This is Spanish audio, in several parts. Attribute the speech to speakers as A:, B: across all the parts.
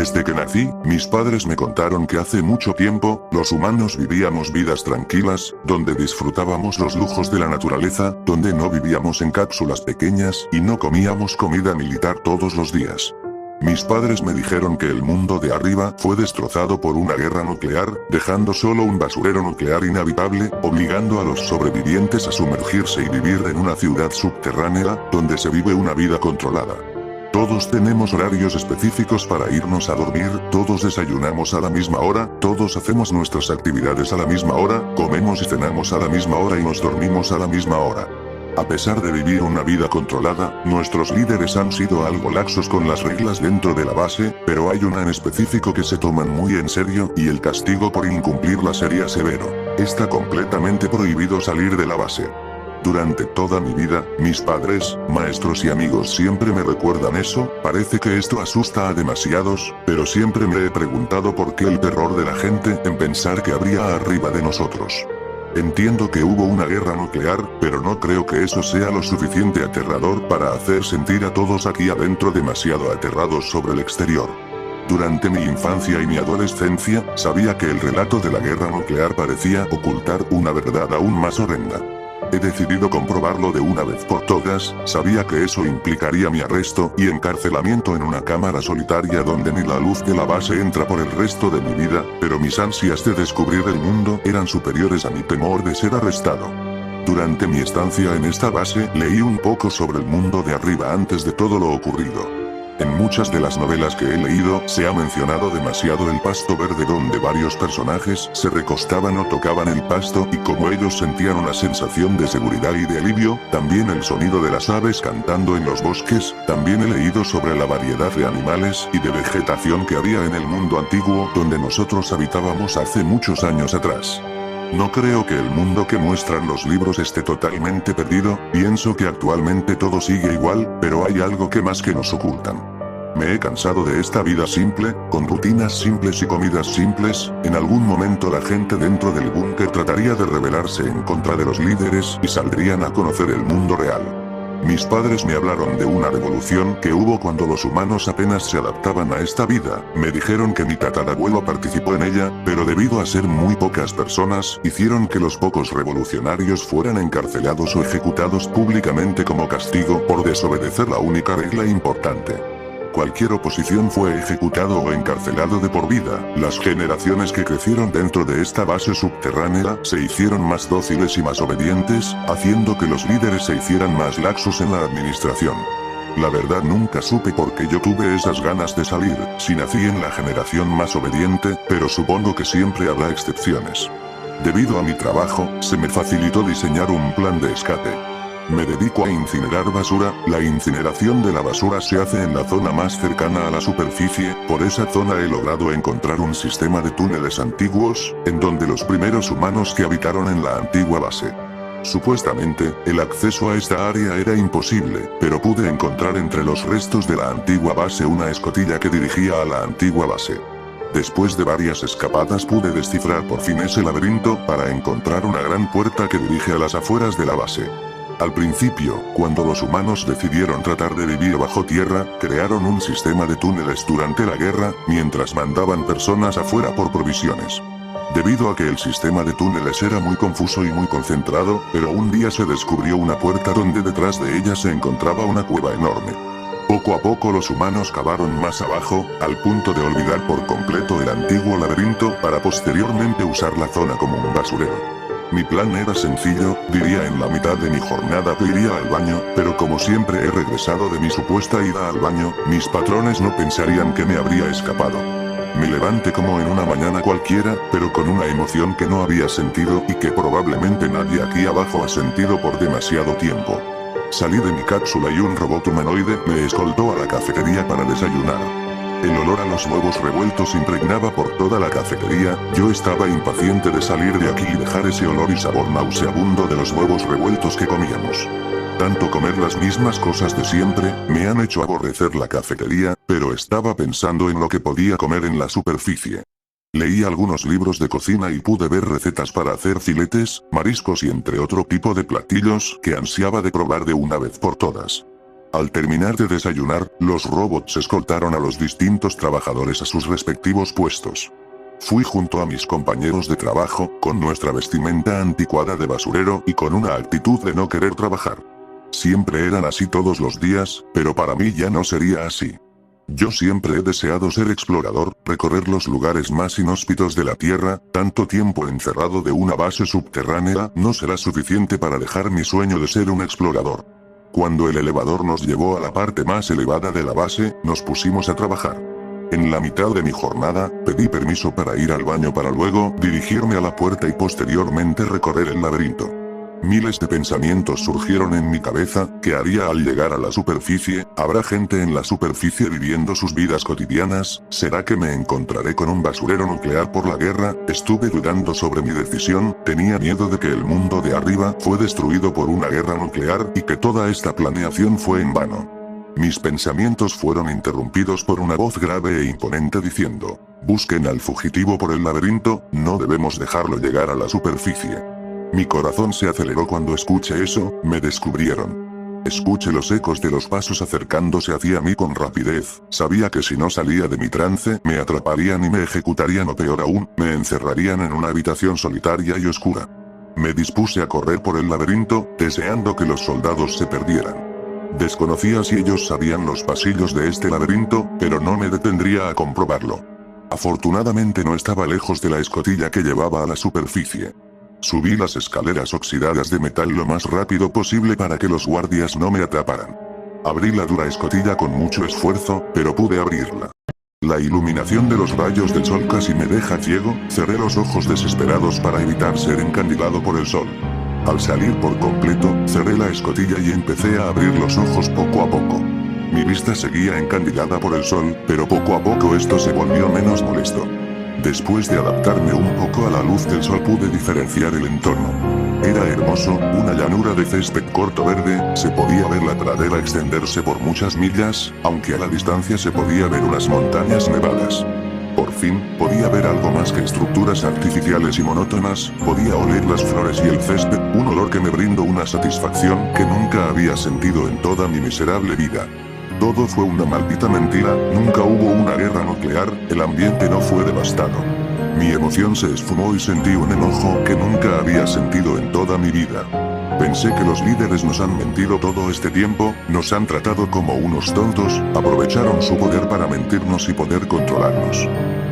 A: Desde que nací, mis padres me contaron que hace mucho tiempo, los humanos vivíamos vidas tranquilas, donde disfrutábamos los lujos de la naturaleza, donde no vivíamos en cápsulas pequeñas y no comíamos comida militar todos los días. Mis padres me dijeron que el mundo de arriba fue destrozado por una guerra nuclear, dejando solo un basurero nuclear inhabitable, obligando a los sobrevivientes a sumergirse y vivir en una ciudad subterránea, donde se vive una vida controlada. Todos tenemos horarios específicos para irnos a dormir, todos desayunamos a la misma hora, todos hacemos nuestras actividades a la misma hora, comemos y cenamos a la misma hora y nos dormimos a la misma hora. A pesar de vivir una vida controlada, nuestros líderes han sido algo laxos con las reglas dentro de la base, pero hay una en específico que se toman muy en serio, y el castigo por incumplirla sería severo. Está completamente prohibido salir de la base. Durante toda mi vida, mis padres, maestros y amigos siempre me recuerdan eso. Parece que esto asusta a demasiados, pero siempre me he preguntado por qué el terror de la gente en pensar que habría arriba de nosotros. Entiendo que hubo una guerra nuclear, pero no creo que eso sea lo suficiente aterrador para hacer sentir a todos aquí adentro demasiado aterrados sobre el exterior. Durante mi infancia y mi adolescencia, sabía que el relato de la guerra nuclear parecía ocultar una verdad aún más horrenda. He decidido comprobarlo de una vez por todas. Sabía que eso implicaría mi arresto y encarcelamiento en una cámara solitaria donde ni la luz de la base entra por el resto de mi vida, pero mis ansias de descubrir el mundo eran superiores a mi temor de ser arrestado. Durante mi estancia en esta base, leí un poco sobre el mundo de arriba antes de todo lo ocurrido. En muchas de las novelas que he leído, se ha mencionado demasiado el pasto verde donde varios personajes se recostaban o tocaban el pasto y como ellos sentían una sensación de seguridad y de alivio, también el sonido de las aves cantando en los bosques. También he leído sobre la variedad de animales y de vegetación que había en el mundo antiguo donde nosotros habitábamos hace muchos años atrás. No creo que el mundo que muestran los libros esté totalmente perdido, pienso que actualmente todo sigue igual, pero hay algo que más que nos ocultan. Me he cansado de esta vida simple, con rutinas simples y comidas simples. En algún momento la gente dentro del búnker trataría de rebelarse en contra de los líderes y saldrían a conocer el mundo real. Mis padres me hablaron de una revolución que hubo cuando los humanos apenas se adaptaban a esta vida. Me dijeron que mi tatarabuelo participó en ella, pero debido a ser muy pocas personas, hicieron que los pocos revolucionarios fueran encarcelados o ejecutados públicamente como castigo por desobedecer la única regla importante. Cualquier oposición fue ejecutado o encarcelado de por vida. Las generaciones que crecieron dentro de esta base subterránea se hicieron más dóciles y más obedientes, haciendo que los líderes se hicieran más laxos en la administración. La verdad nunca supe por qué yo tuve esas ganas de salir, si nací en la generación más obediente, pero supongo que siempre habrá excepciones. Debido a mi trabajo, se me facilitó diseñar un plan de escape. Me dedico a incinerar basura. La incineración de la basura se hace en la zona más cercana a la superficie. Por esa zona he logrado encontrar un sistema de túneles antiguos, en donde los primeros humanos que habitaron en la antigua base. Supuestamente, el acceso a esta área era imposible, pero pude encontrar entre los restos de la antigua base una escotilla que dirigía a la antigua base. Después de varias escapadas pude descifrar por fin ese laberinto para encontrar una gran puerta que dirige a las afueras de la base. Al principio, cuando los humanos decidieron tratar de vivir bajo tierra, crearon un sistema de túneles durante la guerra, mientras mandaban personas afuera por provisiones. Debido a que el sistema de túneles era muy confuso y muy concentrado, pero un día se descubrió una puerta donde detrás de ella se encontraba una cueva enorme. Poco a poco los humanos cavaron más abajo, al punto de olvidar por completo el antiguo laberinto para posteriormente usar la zona como un basurero. Mi plan era sencillo, diría en la mitad de mi jornada que iría al baño, pero como siempre he regresado de mi supuesta ida al baño, mis patrones no pensarían que me habría escapado. Me levanté como en una mañana cualquiera, pero con una emoción que no había sentido y que probablemente nadie aquí abajo ha sentido por demasiado tiempo. Salí de mi cápsula y un robot humanoide me escoltó a la cafetería para desayunar. El olor a los huevos revueltos impregnaba por toda la cafetería. Yo estaba impaciente de salir de aquí y dejar ese olor y sabor nauseabundo de los huevos revueltos que comíamos. Tanto comer las mismas cosas de siempre, me han hecho aborrecer la cafetería, pero estaba pensando en lo que podía comer en la superficie. Leí algunos libros de cocina y pude ver recetas para hacer filetes, mariscos y entre otro tipo de platillos que ansiaba de probar de una vez por todas. Al terminar de desayunar, los robots escoltaron a los distintos trabajadores a sus respectivos puestos. Fui junto a mis compañeros de trabajo, con nuestra vestimenta anticuada de basurero y con una actitud de no querer trabajar. Siempre eran así todos los días, pero para mí ya no sería así. Yo siempre he deseado ser explorador, recorrer los lugares más inhóspitos de la Tierra. Tanto tiempo encerrado de una base subterránea no será suficiente para dejar mi sueño de ser un explorador. Cuando el elevador nos llevó a la parte más elevada de la base, nos pusimos a trabajar. En la mitad de mi jornada, pedí permiso para ir al baño para luego dirigirme a la puerta y posteriormente recorrer el laberinto. Miles de pensamientos surgieron en mi cabeza. ¿Qué haría al llegar a la superficie? ¿Habrá gente en la superficie viviendo sus vidas cotidianas? ¿Será que me encontraré con un basurero nuclear por la guerra? Estuve dudando sobre mi decisión, tenía miedo de que el mundo de arriba fue destruido por una guerra nuclear y que toda esta planeación fue en vano. Mis pensamientos fueron interrumpidos por una voz grave e imponente diciendo: busquen al fugitivo por el laberinto, no debemos dejarlo llegar a la superficie. Mi corazón se aceleró cuando escuché eso. Me descubrieron. Escuché los ecos de los pasos acercándose hacia mí con rapidez. Sabía que si no salía de mi trance, me atraparían y me ejecutarían, o peor aún, me encerrarían en una habitación solitaria y oscura. Me dispuse a correr por el laberinto, deseando que los soldados se perdieran. Desconocía si ellos sabían los pasillos de este laberinto, pero no me detendría a comprobarlo. Afortunadamente no estaba lejos de la escotilla que llevaba a la superficie. Subí las escaleras oxidadas de metal lo más rápido posible para que los guardias no me atraparan. Abrí la dura escotilla con mucho esfuerzo, pero pude abrirla. La iluminación de los rayos del sol casi me deja ciego. Cerré los ojos desesperados para evitar ser encandilado por el sol. Al salir por completo, cerré la escotilla y empecé a abrir los ojos poco a poco. Mi vista seguía encandilada por el sol, pero poco a poco esto se volvió menos molesto. Después de adaptarme un poco a la luz del sol pude diferenciar el entorno. Era hermoso, una llanura de césped corto verde, se podía ver la pradera extenderse por muchas millas, aunque a la distancia se podía ver unas montañas nevadas. Por fin, podía ver algo más que estructuras artificiales y monótonas, podía oler las flores y el césped, un olor que me brindó una satisfacción que nunca había sentido en toda mi miserable vida. Todo fue una maldita mentira, nunca hubo una guerra nuclear, el ambiente no fue devastado. Mi emoción se esfumó y sentí un enojo que nunca había sentido en toda mi vida. Pensé que los líderes nos han mentido todo este tiempo, nos han tratado como unos tontos, aprovecharon su poder para mentirnos y poder controlarnos.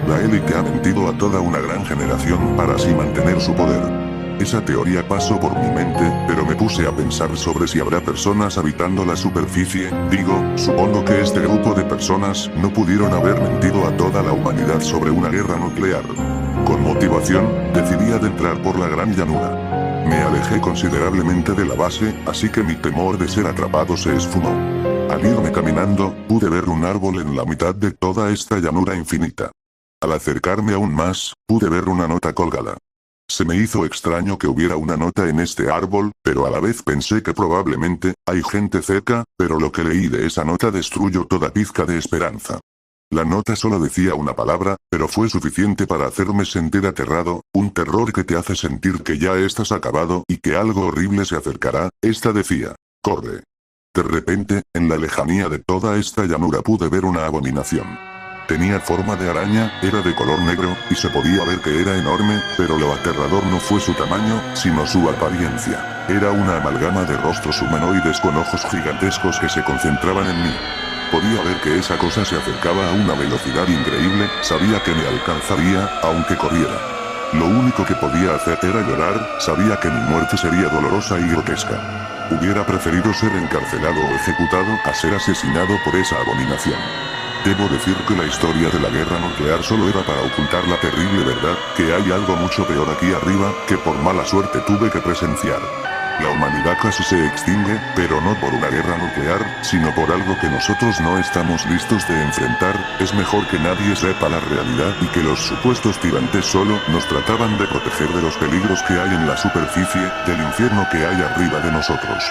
A: La élite ha mentido a toda una gran generación para así mantener su poder. Esa teoría pasó por mi mente, pero me puse a pensar sobre si habrá personas habitando la superficie. Supongo que este grupo de personas no pudieron haber mentido a toda la humanidad sobre una guerra nuclear. Con motivación, decidí adentrar por la gran llanura. Me alejé considerablemente de la base, así que mi temor de ser atrapado se esfumó. Al irme caminando, pude ver un árbol en la mitad de toda esta llanura infinita. Al acercarme aún más, pude ver una nota colgada. Se me hizo extraño que hubiera una nota en este árbol, pero a la vez pensé que probablemente hay gente cerca, pero lo que leí de esa nota destruyó toda pizca de esperanza. La nota solo decía una palabra, pero fue suficiente para hacerme sentir aterrado, un terror que te hace sentir que ya estás acabado y que algo horrible se acercará. Esta decía: corre. De repente, en la lejanía de toda esta llanura pude ver una abominación. Tenía forma de araña, era de color negro, y se podía ver que era enorme, pero lo aterrador no fue su tamaño, sino su apariencia. Era una amalgama de rostros humanoides con ojos gigantescos que se concentraban en mí. Podía ver que esa cosa se acercaba a una velocidad increíble, sabía que me alcanzaría, aunque corriera. Lo único que podía hacer era llorar, sabía que mi muerte sería dolorosa y grotesca. Hubiera preferido ser encarcelado o ejecutado a ser asesinado por esa abominación. Debo decir que la historia de la guerra nuclear solo era para ocultar la terrible verdad, que hay algo mucho peor aquí arriba, que por mala suerte tuve que presenciar. La humanidad casi se extingue, pero no por una guerra nuclear, sino por algo que nosotros no estamos listos de enfrentar. Es mejor que nadie sepa la realidad y que los supuestos tirantes solo nos trataban de proteger de los peligros que hay en la superficie, del infierno que hay arriba de nosotros.